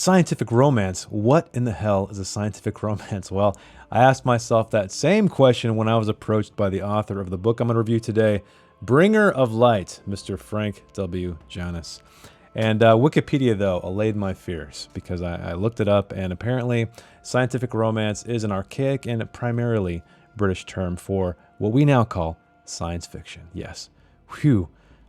Scientific romance. What in the hell is a scientific romance? Well, I asked myself that same question when I was approached by the author of the book I'm going to review today, Bringer of Light, Mr. Frank W. Janus. And Wikipedia, though, allayed my fears because I looked it up, and apparently scientific romance is an archaic and primarily British term for what we now call science fiction. Yes. Whew.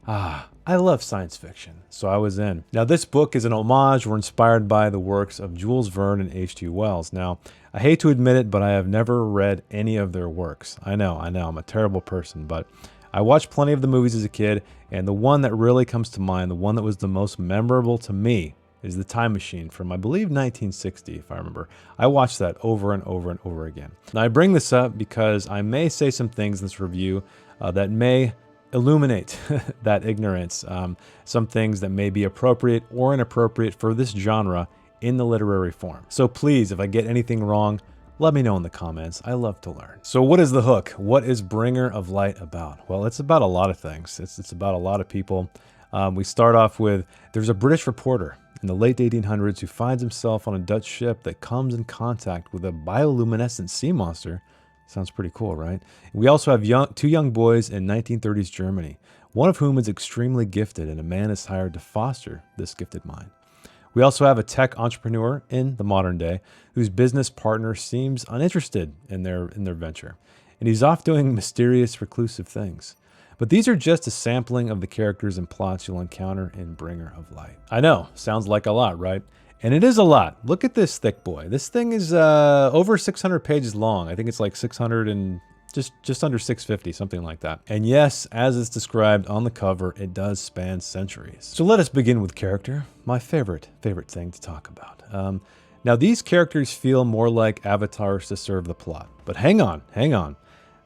I love science fiction, so I was in. Now, this book is an homage or inspired by the works of Jules Verne and H.G. Wells. Now, I hate to admit it, but I have never read any of their works. I know, I'm a terrible person, but I watched plenty of the movies as a kid, and the one that really comes to mind, the one that was the most memorable to me, is The Time Machine from, I believe, 1960, if I remember. I watched that over and over and over again. Now, I bring this up because I may say some things in this review that may illuminate that ignorance, some things that may be appropriate or inappropriate for this genre in the literary form. So please, if I get anything wrong, let me know in the comments. I love to learn. So what is the hook? What is Bringer of Light about? Well, it's about a lot of things. It's about a lot of people. We start off with, there's a British reporter in the late 1800s who finds himself on a Dutch ship that comes in contact with a bioluminescent sea monster. Sounds pretty cool, right? We also have two young boys in 1930s Germany, one of whom is extremely gifted, and a man is hired to foster this gifted mind. We also have a tech entrepreneur in the modern day whose business partner seems uninterested in their venture, and he's off doing mysterious, reclusive things. But these are just a sampling of the characters and plots you'll encounter in Bringer of Light. I know, sounds like a lot, right? And it is a lot. Look at this thick boy. This thing is over 600 pages long. I think it's like 600 and just under 650, something like that. And yes, as it's described on the cover, it does span centuries. So let us begin with character, my favorite thing to talk about. Now, these characters feel more like avatars to serve the plot. But hang on.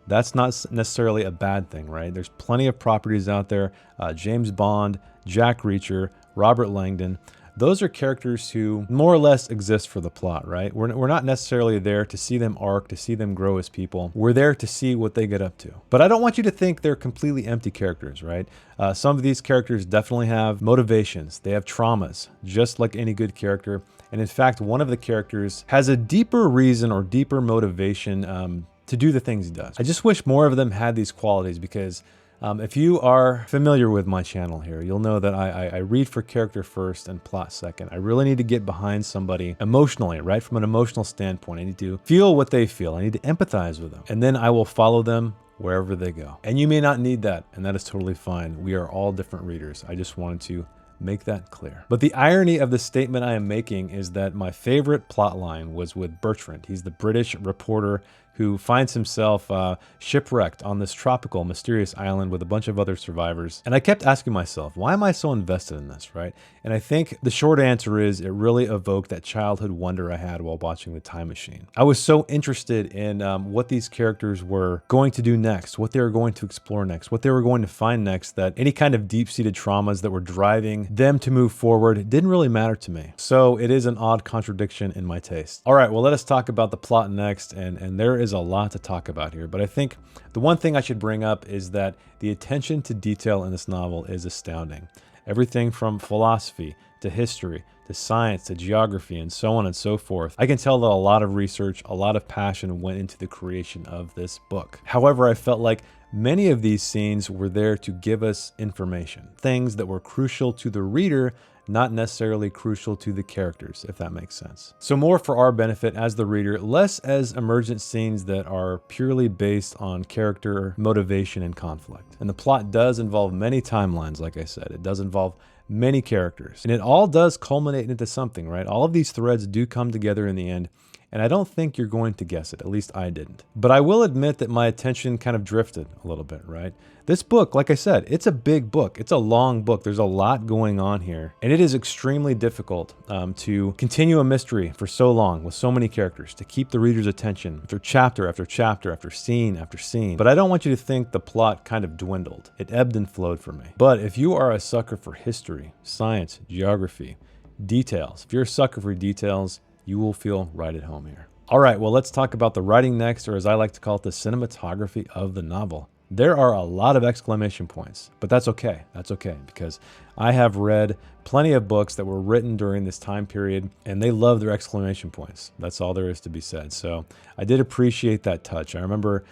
That's not necessarily a bad thing, right? There's plenty of properties out there. James Bond, Jack Reacher, Robert Langdon. Those are characters who more or less exist for the plot, right? We're not necessarily there to see them arc, to see them grow as people. We're there to see what they get up to. But I don't want you to think they're completely empty characters, right? Some of these characters definitely have motivations. They have traumas, just like any good character. And in fact, one of the characters has a deeper reason or deeper motivation to do the things he does. I just wish more of them had these qualities because if you are familiar with my channel here, you'll know that I read for character first and plot second. I really need to get behind somebody emotionally, right? From an emotional standpoint, I need to feel what they feel. I need to empathize with them. And then I will follow them wherever they go. And you may not need that, and that is totally fine. We are all different readers. I just wanted to make that clear. But the irony of the statement I am making is that my favorite plot line was with Bertrand. He's the British reporter who finds himself shipwrecked on this tropical, mysterious island with a bunch of other survivors. And I kept asking myself, why am I so invested in this, right? And I think the short answer is it really evoked that childhood wonder I had while watching The Time Machine. I was so interested in what these characters were going to do next, what they were going to explore next, what they were going to find next, that any kind of deep-seated traumas that were driving them to move forward didn't really matter to me. So it is an odd contradiction in my taste. All right, well, let us talk about the plot next, and there is a lot to talk about here, but I think the one thing I should bring up is that the attention to detail in this novel is astounding. Everything from philosophy to history to science to geography and so on and so forth. I can tell that a lot of research, a lot of passion went into the creation of this book. However, I felt like many of these scenes were there to give us information, things that were crucial to the reader, not necessarily crucial to the characters, if that makes sense. So more for our benefit as the reader, less as emergent scenes that are purely based on character, motivation, and conflict. And the plot does involve many timelines, like I said. It does involve many characters. And it all does culminate into something, right? All of these threads do come together in the end. And I don't think you're going to guess it, at least I didn't. But I will admit that my attention kind of drifted a little bit, right? This book, like I said, it's a big book. It's a long book. There's a lot going on here. And it is extremely difficult to continue a mystery for so long with so many characters, to keep the reader's attention after chapter after chapter after scene after scene. But I don't want you to think the plot kind of dwindled. It ebbed and flowed for me. But if you are a sucker for history, science, geography, details, if you're a sucker for details, you will feel right at home here. All right, well, let's talk about the writing next, or as I like to call it, the cinematography of the novel. There are a lot of exclamation points, but that's okay. That's okay, because I have read plenty of books that were written during this time period, and they love their exclamation points. That's all there is to be said. So I did appreciate that touch. I remember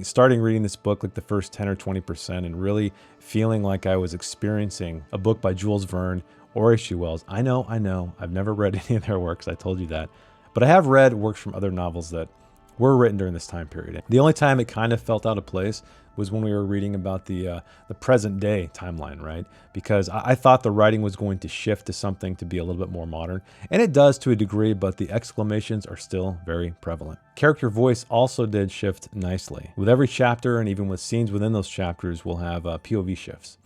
starting reading this book like the first 10 or 20% and really feeling like I was experiencing a book by Jules Verne or H.G. Wells. I know. I've never read any of their works. I told you that. But I have read works from other novels that were written during this time period. The only time it kind of felt out of place was when we were reading about the present day timeline, right? Because I thought the writing was going to shift to something to be a little bit more modern, and it does to a degree, but the exclamations are still very prevalent. Character voice also did shift nicely. With every chapter, and even with scenes within those chapters, we'll have POV shifts.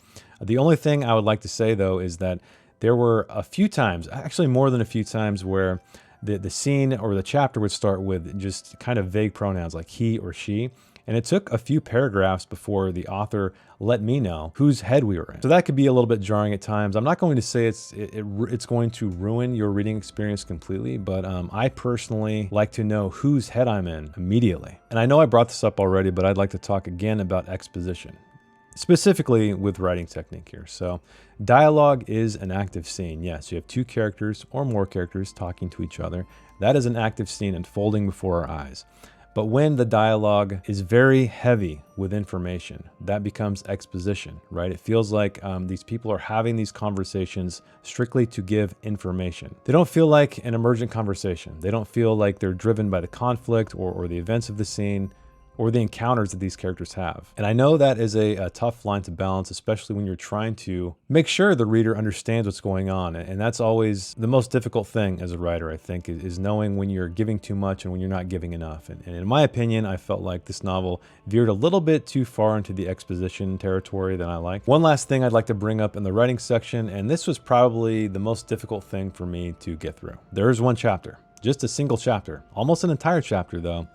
The only thing I would like to say, though, is that there were a few times, actually more than a few times, where the scene or the chapter would start with just kind of vague pronouns like he or she. And it took a few paragraphs before the author let me know whose head we were in. So that could be a little bit jarring at times. I'm not going to say it's going to ruin your reading experience completely, but I personally like to know whose head I'm in immediately. And I know I brought this up already, but I'd like to talk again about exposition, specifically with writing technique here. So dialogue is an active scene. Yes, you have two characters or more characters talking to each other. That is an active scene unfolding before our eyes. But when the dialogue is very heavy with information, that becomes exposition, right? It feels like these people are having these conversations strictly to give information. They don't feel like an emergent conversation. They don't feel like they're driven by the conflict or the events of the scene, or the encounters that these characters have. And I know that is a tough line to balance, especially when you're trying to make sure the reader understands what's going on. And that's always the most difficult thing as a writer, I think, is knowing when you're giving too much and when you're not giving enough. And in my opinion, I felt like this novel veered a little bit too far into the exposition territory than I like. One last thing I'd like to bring up in the writing section, and this was probably the most difficult thing for me to get through. There is one chapter, just a single chapter, almost an entire chapter though,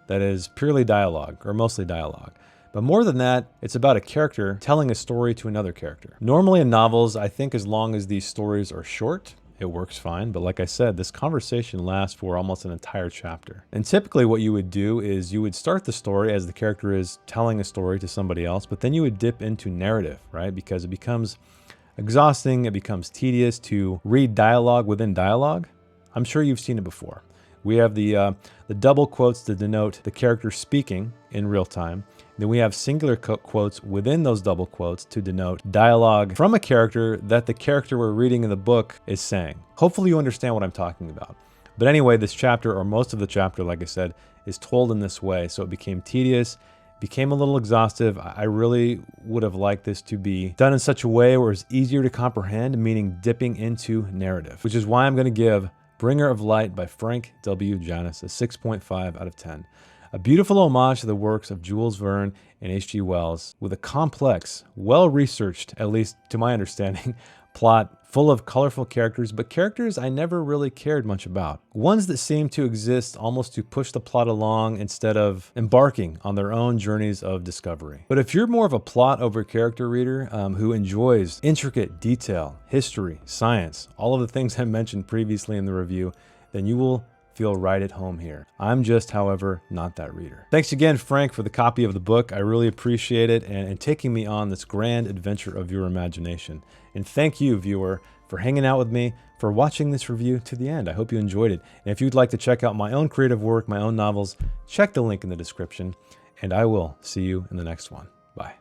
that is purely dialogue, or mostly dialogue. But more than that, it's about a character telling a story to another character. Normally in novels, I think as long as these stories are short, it works fine. But like I said, this conversation lasts for almost an entire chapter. And typically what you would do is you would start the story as the character is telling a story to somebody else, but then you would dip into narrative, right? Because it becomes exhausting, it becomes tedious to read dialogue within dialogue. I'm sure you've seen it before. We have the double quotes to denote the character speaking in real time. Then we have singular quotes within those double quotes to denote dialogue from a character that the character we're reading in the book is saying. Hopefully you understand what I'm talking about. But anyway, this chapter, or most of the chapter, like I said, is told in this way. So it became tedious, became a little exhaustive. I really would have liked this to be done in such a way where it's easier to comprehend, meaning dipping into narrative, which is why I'm going to give Bringer of Light by Frank W. Janus a 6.5 out of 10. A beautiful homage to the works of Jules Verne and H.G. Wells, with a complex, well-researched, at least to my understanding, plot full of colorful characters, but characters I never really cared much about. Ones that seem to exist almost to push the plot along instead of embarking on their own journeys of discovery. But if you're more of a plot over character reader who enjoys intricate detail, history, science, all of the things I mentioned previously in the review, then you will feel right at home here. I'm just, however, not that reader. Thanks again, Frank, for the copy of the book. I really appreciate it and taking me on this grand adventure of your imagination. And thank you, viewer, for hanging out with me, for watching this review to the end. I hope you enjoyed it. And if you'd like to check out my own creative work, my own novels, check the link in the description, and I will see you in the next one. Bye.